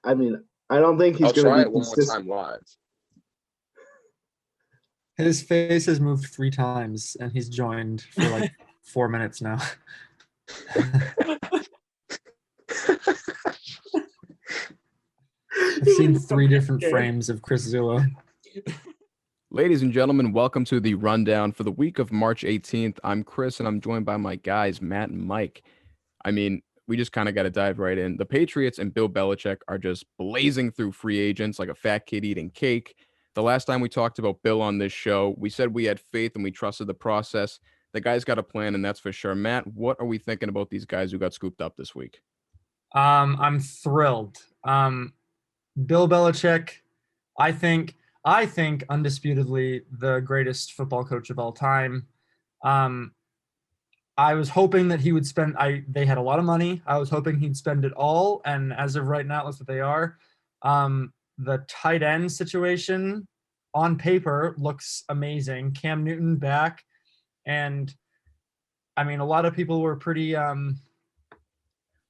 I mean, I don't think he's I'll going try to it be one more consistent. time live. His face has moved 3 times, and he's joined for like 4 minutes now. I've seen 3 different frames of Chris Zillo. Ladies and gentlemen, welcome to the rundown for the week of March 18th. I'm Chris, and I'm joined by my guys, Matt and Mike. I mean, we just kind of got to dive right in. The Patriots and Bill Belichick are just blazing through free agents like a fat kid eating cake. The last time we talked about Bill on this show, we said we had faith and we trusted the process. The guy's got a plan, and that's for sure. Matt, what are we thinking about these guys who got scooped up this week? I'm thrilled. Bill Belichick, I think undisputedly the greatest football coach of all time. I was hoping that he would spend. They had a lot of money. I was hoping he'd spend it all, and as of right now, that's what they are. The tight end situation on paper looks amazing. Cam Newton back, and I mean, a lot of people were pretty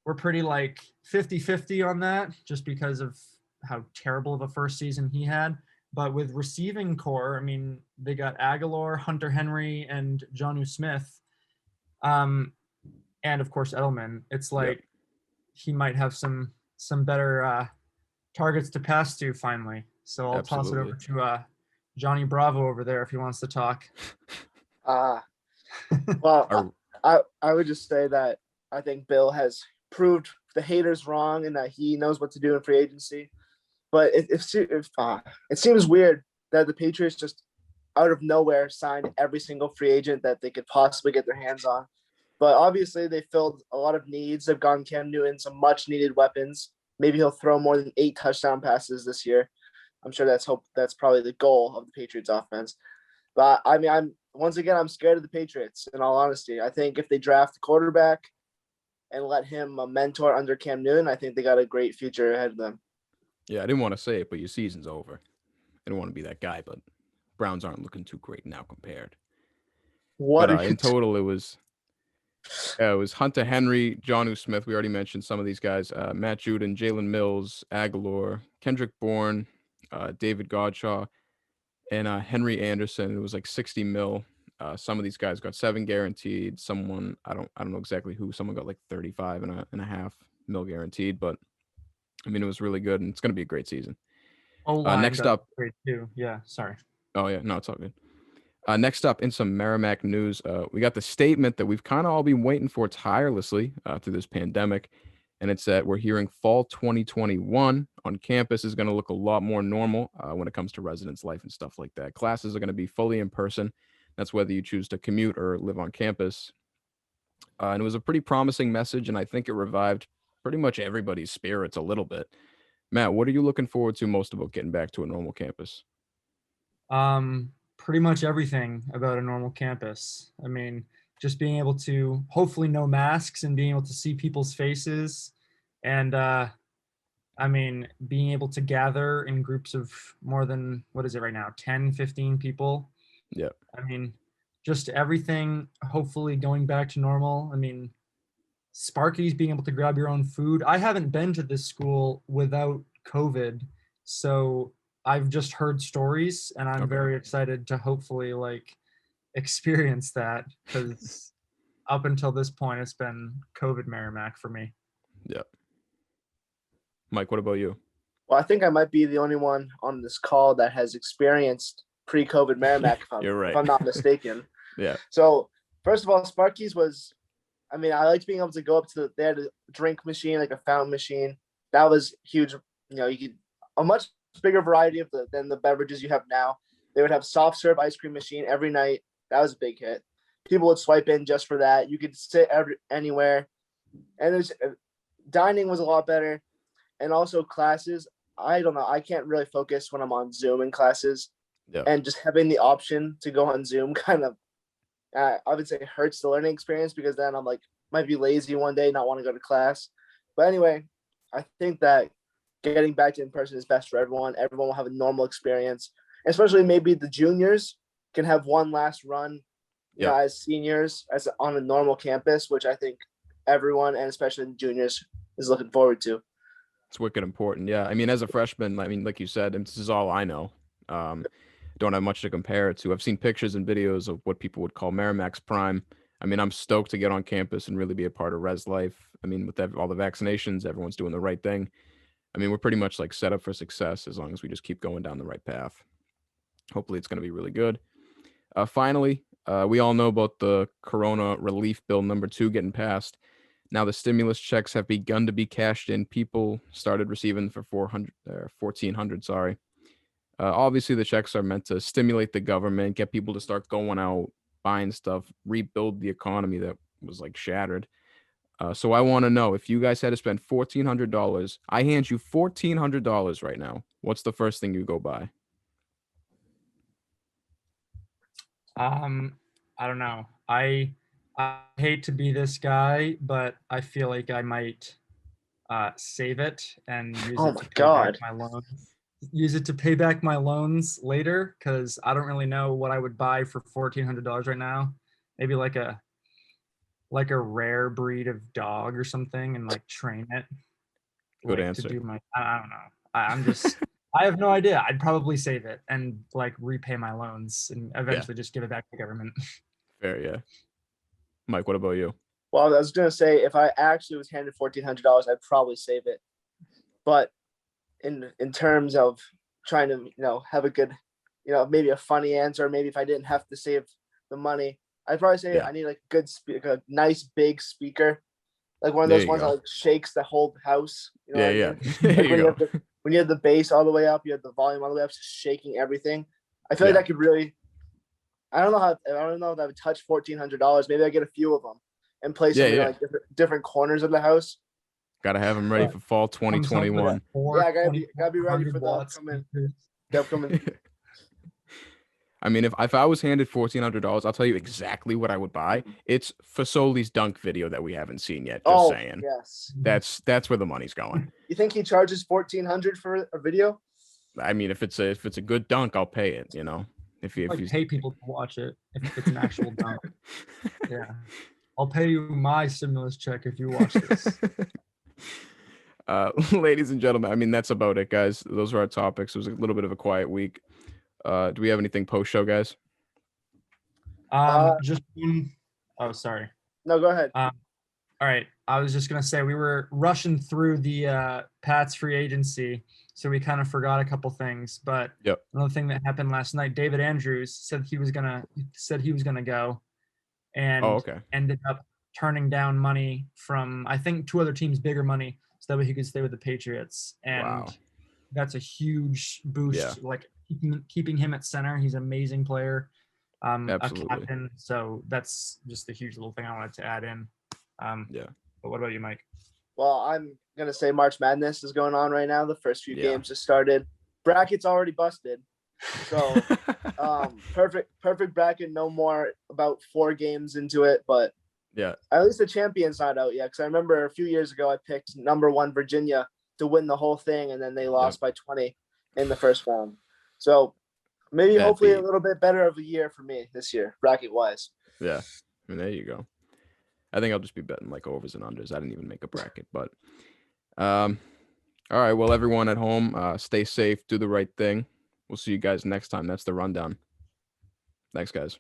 like 50-50 on that, just because of how terrible of a first season he had. But with receiving core, I mean, they got Aguilar, Hunter Henry, and Jonnu Smith. And of course Edelman. It's like he might have some better targets to pass to finally. So I'll toss it over to Johnny Bravo over there if he wants to talk. Well, I would just say that I think Bill has proved the haters wrong and that he knows what to do in free agency. But it seems weird that the Patriots just out of nowhere signed every single free agent that they could possibly get their hands on. But obviously they filled a lot of needs. They've gone Cam Newton some much needed weapons. Maybe he'll throw more than 8 touchdown passes this year. I'm sure that's probably the goal of the Patriots offense. But I mean, I'm scared of the Patriots in all honesty. I think if they draft a quarterback and let him mentor under Cam Newton, I think they got a great future ahead of them. Yeah, I didn't want to say it, but your season's over. I don't want to be that guy, but Browns aren't looking too great now compared. In total, it was Hunter Henry, Jonnu Smith. We already mentioned some of these guys. Matt Judon, Jalen Mills, Aguilar, Kendrick Bourne, David Godshaw, and Henry Anderson. It was like 60 mil. Some of these guys got 7 guaranteed. Someone, I don't know exactly who. Someone got like 35 and a half mil guaranteed, but I mean, it was really good, and it's going to be a great season. Next up, great too. Yeah, sorry. Oh yeah, no, it's all good. Next up, in some Merrimack news, we got the statement that we've kind of all been waiting for tirelessly through this pandemic, and it's that we're hearing fall 2021 on campus is going to look a lot more normal when it comes to residence life and stuff like that. Classes are going to be fully in person. That's whether you choose to commute or live on campus. And it was a pretty promising message, and I think it revived pretty much everybody's spirits a little bit. Matt, what are you looking forward to most about getting back to a normal campus? Pretty much everything about a normal campus. I mean, just being able to hopefully no masks and being able to see people's faces, and I mean, being able to gather in groups of more than, what is it right now, 10, 15 people. Yeah. I mean, just everything hopefully going back to normal. I mean, Sparky's being able to grab your own food. I haven't been to this school without COVID, so I've just heard stories, and I'm very excited to hopefully like experience that, because up until this point, it's been COVID Merrimack for me. Yeah. Mike, what about you? Well, I think I might be the only one on this call that has experienced pre-COVID Merrimack, if I'm not mistaken. Yeah. So first of all, Sparky's was, I mean, I liked being able to go up to they had a drink machine, like a fountain machine. That was huge. You know, you could a much bigger variety than the beverages you have now. They would have soft serve ice cream machine every night. That was a big hit. People would swipe in just for that. You could sit anywhere, and dining was a lot better. And also classes. I don't know. I can't really focus when I'm on Zoom in classes, and just having the option to go on Zoom kind of, I would say, hurts the learning experience, because then I'm like, might be lazy one day, not want to go to class. But anyway, I think that getting back to in person is best for everyone. Everyone will have a normal experience, especially maybe the juniors can have one last run, you know, as seniors, as on a normal campus, which I think everyone, and especially the juniors, is looking forward to. It's wicked important. Yeah. I mean, as a freshman, I mean, like you said, and this is all I know. Don't have much to compare it to. I've seen pictures and videos of what people would call Merrimack's prime. I mean, I'm stoked to get on campus and really be a part of res life. I mean, with all the vaccinations, everyone's doing the right thing. I mean, we're pretty much like set up for success as long as we just keep going down the right path. Hopefully it's going to be really good. Finally, we all know about the Corona Relief Bill #2 getting passed. Now the stimulus checks have begun to be cashed in. People started receiving for 1,400. Sorry. Obviously, the checks are meant to stimulate the government, get people to start going out, buying stuff, rebuild the economy that was like shattered. So I want to know, if you guys had to spend $1,400, I hand you $1,400 right now. What's the first thing you go buy? I don't know. I hate to be this guy, but I feel like I might save it and use Oh it my to pay God. back my loans. Use it to pay back my loans later, because I don't really know what I would buy for $1,400 right now. Maybe like a rare breed of dog or something, and like train it. Good Like answer. to do my I don't know. I'm just I have no idea. I'd probably save it and like repay my loans and eventually just give it back to the government. Fair, yeah. Mike, what about you? Well, I was gonna say, if I actually was handed $1,400, I'd probably save it. But in terms of trying to, have a good, maybe a funny answer, maybe if I didn't have to save the money, I'd probably say I need like a nice big speaker, like one of There those you ones that go. like shakes the whole house. You know Yeah, what I mean? yeah. There Like you go. when you have the bass all the way up, you have the volume all the way up, just shaking everything. I feel like Yeah. that could really. I don't know if that would touch $1,400. Maybe I get a few of them and place Yeah, them in yeah. like different corners of the house. Gotta have them ready for fall Comes up with 2021. Yeah, I gotta be ready 4,400 for the watts upcoming. speakers. The upcoming. I mean, if I was handed $1,400, I'll tell you exactly what I would buy. It's Fasoli's dunk video that we haven't seen yet. Just saying. Yes. That's where the money's going. You think he charges $1,400 for a video? I mean, if it's a good dunk, I'll pay it. If you Like pay people to watch it if it's an actual dunk. Yeah, I'll pay you my stimulus check if you watch this. Ladies and gentlemen, I mean, that's about it, guys. Those are our topics. It was a little bit of a quiet week. Do we have anything post show, guys? Just one. Oh, sorry. No, go ahead. All right. I was just gonna say we were rushing through the Pats free agency, so we kind of forgot a couple things. But Yep. Another thing that happened last night, David Andrews said he was gonna go, and ended up turning down money from, I think, two other teams, bigger money, so that way he could stay with the Patriots. And that's a huge boost. Yeah. Like keeping him at center. He's an amazing player. Absolutely. A captain. So that's just a huge little thing I wanted to add in. But what about you, Mike? Well, I'm gonna say March Madness is going on right now. The first few games just started. Bracket's already busted. So perfect bracket. No more about 4 games into it, but at least the champion's not out yet. Because I remember a few years ago I picked #1 Virginia to win the whole thing, and then they lost by 20 in the first round. So maybe hopefully a little bit better of a year for me this year, bracket wise. Yeah, I mean, there you go. I think I'll just be betting like overs and unders. I didn't even make a bracket, but all right. Well, everyone at home, stay safe, do the right thing. We'll see you guys next time. That's the rundown. Thanks, guys.